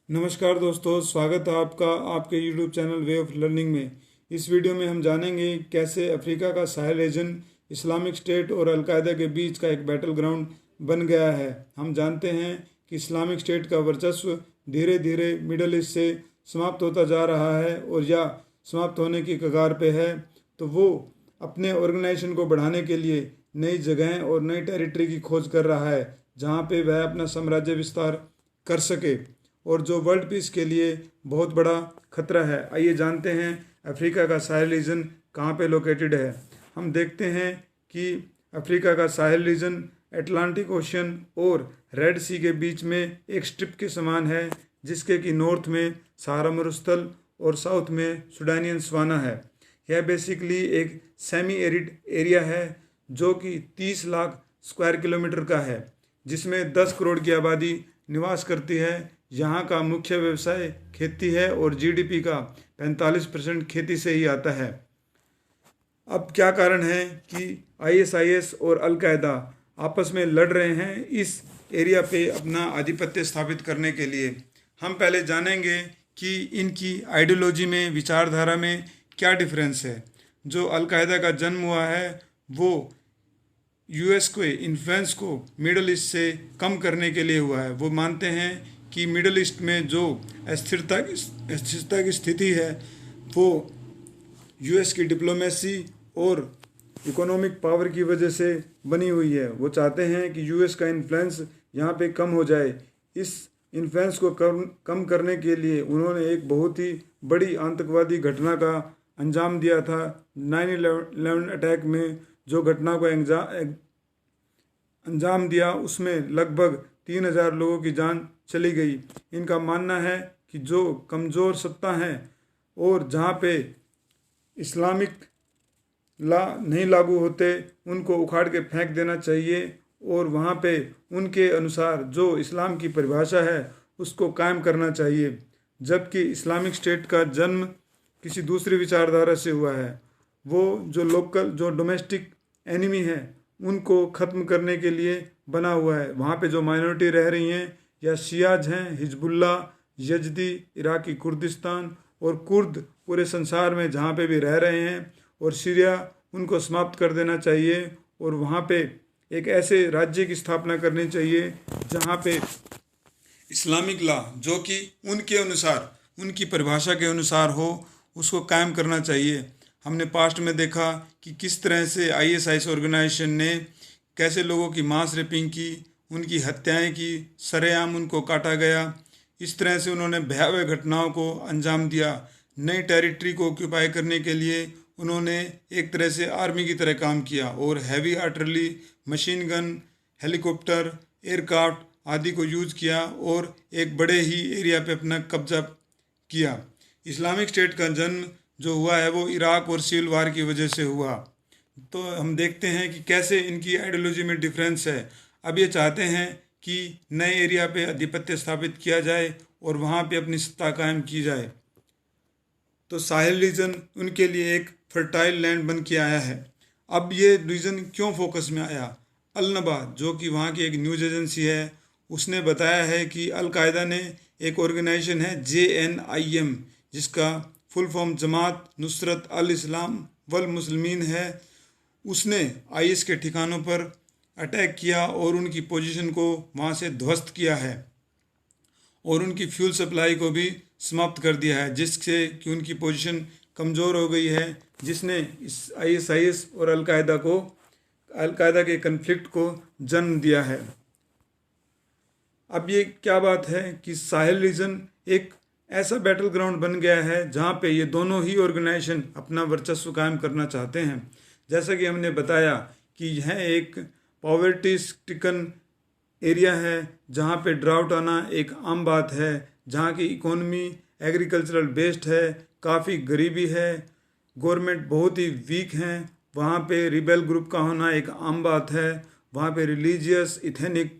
नमस्कार दोस्तों, स्वागत है आपका आपके YouTube channel way of learning में। इस वीडियो में हम जानेंगे कैसे अफ्रीका का साहेल रीजन इस्लामिक स्टेट और अलकायदा के बीच का एक बैटल ग्राउंड बन गया है। हम जानते हैं कि इस्लामिक स्टेट का वर्चस्व धीरे धीरे मिडल ईस्ट से समाप्त होता जा रहा है और या समाप्त होने की कगार पे है, तो वो अपने ऑर्गेनाइजेशन को बढ़ाने के लिए नई जगहें और नई टेरिटरी की खोज कर रहा है जहाँ पे वह अपना साम्राज्य विस्तार कर सके और जो वर्ल्ड पीस के लिए बहुत बड़ा खतरा है। आइए जानते हैं अफ्रीका का साहेल रीजन कहाँ पे लोकेटेड है। हम देखते हैं कि अफ्रीका का साहेल रीजन अटलांटिक ओशन और रेड सी के बीच में एक स्ट्रिप के समान है, जिसके कि नॉर्थ में सहारा मरुस्थल और साउथ में सुडानियन सवाना है। यह बेसिकली एक सेमी एरिड एरिया है जो कि 30 लाख स्क्वायर किलोमीटर का है, जिसमें 10 करोड़ की आबादी निवास करती है। यहाँ का मुख्य व्यवसाय खेती है और जीडीपी का 45% खेती से ही आता है। अब क्या कारण है कि आईएसआईएस और अलकायदा आपस में लड़ रहे हैं इस एरिया पे अपना आधिपत्य स्थापित करने के लिए? हम पहले जानेंगे कि इनकी आइडियोलॉजी में, विचारधारा में क्या डिफरेंस है। जो अलकायदा का जन्म हुआ है वो यूएस के इन्फ्लुएंस को मिडल ईस्ट से कम करने के लिए हुआ है। वो मानते हैं कि मिडल ईस्ट में जो अस्थिरता की स्थिति है वो यूएस की डिप्लोमेसी और इकोनॉमिक पावर की वजह से बनी हुई है। वो चाहते हैं कि यूएस का इन्फ्लुएंस यहाँ पे कम हो जाए। इस इन्फ्लुएंस को कम करने के लिए उन्होंने एक बहुत ही बड़ी आतंकवादी घटना का अंजाम दिया था। 9/11 अटैक में जो घटना को अंजाम दिया उसमें लगभग 3000 लोगों की जान चली गई। इनका मानना है कि जो कमज़ोर सत्ता हैं और जहाँ पे इस्लामिक ला नहीं लागू होते उनको उखाड़ के फेंक देना चाहिए और वहाँ पे उनके अनुसार जो इस्लाम की परिभाषा है उसको कायम करना चाहिए। जबकि इस्लामिक स्टेट का जन्म किसी दूसरी विचारधारा से हुआ है। वो जो डोमेस्टिक एनिमी है उनको ख़त्म करने के लिए बना हुआ है। वहाँ पे जो माइनॉरिटी रह रही हैं या शियाज हैं, हिजबुल्ला, यजदी, इराकी कुर्दिस्तान और कुर्द पूरे संसार में जहाँ पे भी रह रहे हैं, और सीरिया, उनको समाप्त कर देना चाहिए और वहाँ पे एक ऐसे राज्य की स्थापना करनी चाहिए जहाँ पे इस्लामिक लॉ जो कि उनके अनुसार, उनकी परिभाषा के अनुसार हो, उसको कायम करना चाहिए। हमने पास्ट में देखा कि किस तरह से आईएसआईएस ऑर्गेनाइजेशन ने कैसे लोगों की मास रेपिंग की, उनकी हत्याएं की, सरेआम उनको काटा गया। इस तरह से उन्होंने भयावह घटनाओं को अंजाम दिया। नई टेरिटरी को ऑक्यूपाई करने के लिए उन्होंने एक तरह से आर्मी की तरह काम किया और heavy artillery, machine gun, helicopter, aircraft आदि को यूज़ किया और एक बड़े ही एरिया पे अपना कब्जा किया। इस्लामिक स्टेट का जन्म जो हुआ है वो इराक और सिविल वार की वजह से हुआ। तो हम देखते हैं कि कैसे इनकी आइडियोलॉजी में डिफरेंस है। अब ये चाहते हैं कि नए एरिया पे आधिपत्य स्थापित किया जाए और वहाँ पे अपनी सत्ता कायम की जाए। तो साहेल रीजन उनके लिए एक फर्टाइल लैंड बन के आया है। अब ये रीजन क्यों फोकस में आया? अल-नबा जो कि वहाँ की एक न्यूज़ एजेंसी है, उसने बताया है कि अलकायदा ने एक ऑर्गेनाइजेशन है JNIM, जिसका फुल फॉर्म जमात नुसरत अल इस्लाम वल मुस्लिमीन है। उसने आईएस के ठिकानों पर अटैक किया और उनकी पोजीशन को वहाँ से ध्वस्त किया है और उनकी फ्यूल सप्लाई को भी समाप्त कर दिया है, जिससे कि उनकी पोजीशन कमज़ोर हो गई है, जिसने इस आईएसआईएस और अलकायदा के कन्फ्लिक्ट को जन्म दिया है। अब ये क्या बात है कि साहेल रीजन एक ऐसा बैटल ग्राउंड बन गया है जहाँ पे ये दोनों ही ऑर्गेनाइजेशन अपना वर्चस्व कायम करना चाहते हैं। जैसा कि हमने बताया कि यह एक पॉवर्टी स्टिकन एरिया है जहाँ पे ड्राउट आना एक आम बात है, जहाँ की इकोनॉमी एग्रीकल्चरल बेस्ड है, काफ़ी गरीबी है, गवर्नमेंट बहुत ही वीक हैं, वहाँ पे रिबेल ग्रुप का होना एक आम बात है, वहाँ पे रिलीजियस इथेनिक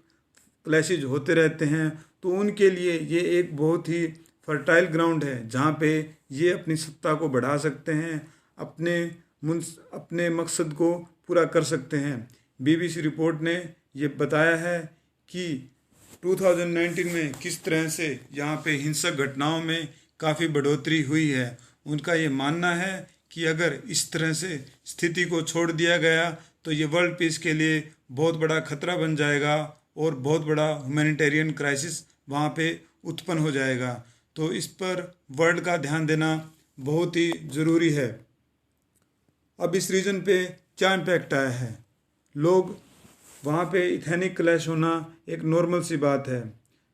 क्लैशेज होते रहते हैं। तो उनके लिए ये एक बहुत ही फर्टाइल ग्राउंड है जहाँ पे ये अपनी सत्ता को बढ़ा सकते हैं, अपने मकसद को पूरा कर सकते हैं। BBC रिपोर्ट ने ये बताया है कि 2019 में किस तरह से यहाँ पे हिंसक घटनाओं में काफ़ी बढ़ोतरी हुई है। उनका ये मानना है कि अगर इस तरह से स्थिति को छोड़ दिया गया तो ये वर्ल्ड पीस के लिए बहुत बड़ा खतरा बन जाएगा और बहुत बड़ा ह्यूमैनिटेरियन क्राइसिस वहाँ पे उत्पन्न हो जाएगा। तो इस पर वर्ल्ड का ध्यान देना बहुत ही ज़रूरी है। अब इस रीजन पे क्या इम्पैक्ट आया है? लोग वहाँ पे इथेनिक क्लैश होना एक नॉर्मल सी बात है,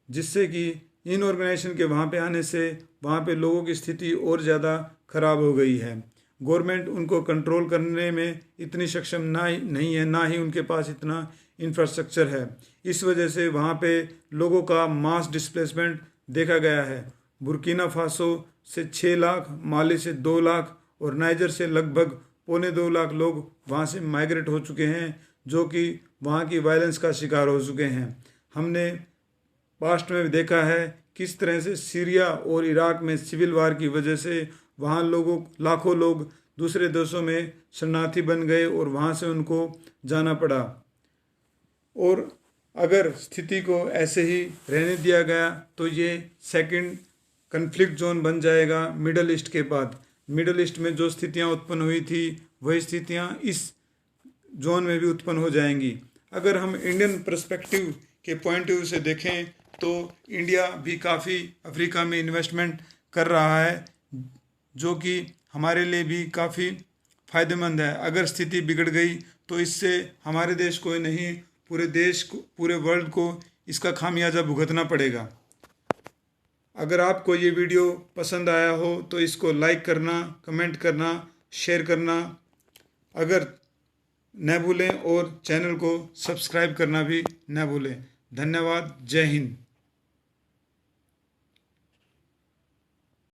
जिससे कि इन ऑर्गेनाइजेशन के वहाँ पे आने से वहाँ पे लोगों की स्थिति और ज़्यादा ख़राब हो गई है। गवर्नमेंट उनको कंट्रोल करने में इतनी सक्षम नहीं है, ना ही उनके पास इतना इंफ्रास्ट्रक्चर है। इस वजह से वहाँ पे लोगों का मास डिस्प्लेसमेंट देखा गया है। बुर्किना फासो से 6 लाख, माली से 2 लाख और नाइजर से लगभग 1.25 लाख लोग वहाँ से माइग्रेट हो चुके हैं, जो कि वहाँ की वायलेंस का शिकार हो चुके हैं। हमने पास्ट में भी देखा है किस तरह से सीरिया और इराक में सिविल वार की वजह से वहाँ लाखों लोग दूसरे देशों में शरणार्थी बन गए और वहाँ से उनको जाना पड़ा। और अगर स्थिति को ऐसे ही रहने दिया गया तो ये सेकंड कन्फ्लिक्ट जोन बन जाएगा मिडल ईस्ट के बाद। मिडल ईस्ट में जो स्थितियाँ उत्पन्न हुई थी वही स्थितियाँ इस जोन में भी उत्पन्न हो जाएंगी। अगर हम इंडियन पर्सपेक्टिव के पॉइंट ऑफ व्यू से देखें तो इंडिया भी काफ़ी अफ्रीका में इन्वेस्टमेंट कर रहा है, जो कि हमारे लिए भी काफ़ी फ़ायदेमंद है। अगर स्थिति बिगड़ गई तो इससे हमारे देश को ही नहीं, पूरे देश को, पूरे वर्ल्ड को इसका खामियाजा भुगतना पड़ेगा। अगर आपको ये वीडियो पसंद आया हो तो इसको लाइक करना, कमेंट करना, शेयर करना अगर न भूलें और चैनल को सब्सक्राइब करना भी न भूलें। धन्यवाद। जय हिंद।